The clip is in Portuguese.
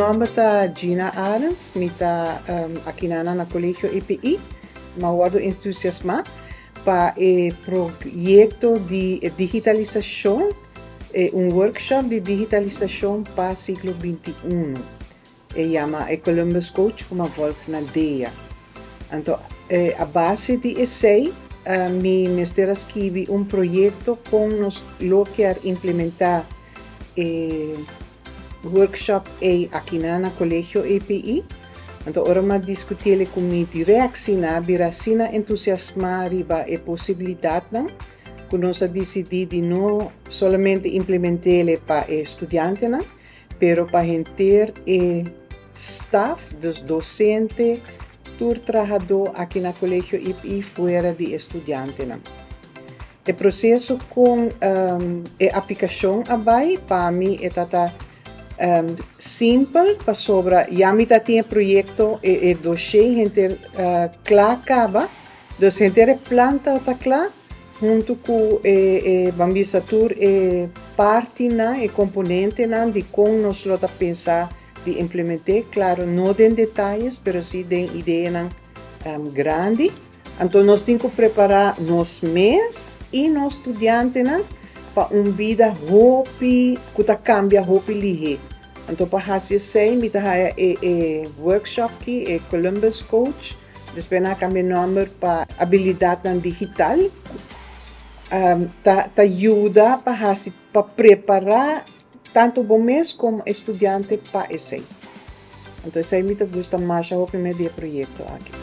nome é Gina Adams, eu estou aqui no Colégio EPI, eu estou entusiasmada para o projeto de digitalização, workshop de digitalização para o século XXI. Chama Columbus Coach como Wolf na DEA. Então, a base de esse me estará escrever projeto com nós quer implementar workshop aqui no Colégio EPI. Então, ora me discutir com mim reaccionar, viracina entusiasmar riba a possibilidade que nós decidir de não somente implementar para estudantes, pero para gente staff, dos docentes, todo trabalhador aqui no Colégio EPI fora de estudantes. O processo com a aplicação abai para mim é simples para sobre já me tem projeto e dossiê gente claro dos gente planta tá claro junto com bambisatur parte na e componente na de como nós lo pensar de implementar claro não tem detalhes pero sim tem ideia grande. Então nós temos que preparar nós mesmos e nós estudantes para vida hope que cambia hope lihe. Então para fazer isso me dá workshop que Columbus Coach depois na cambia número para habilidade digital ajuda para preparar tanto bom mês como estudante para esse. Então isso me gusta mais o primeiro projeto aqui.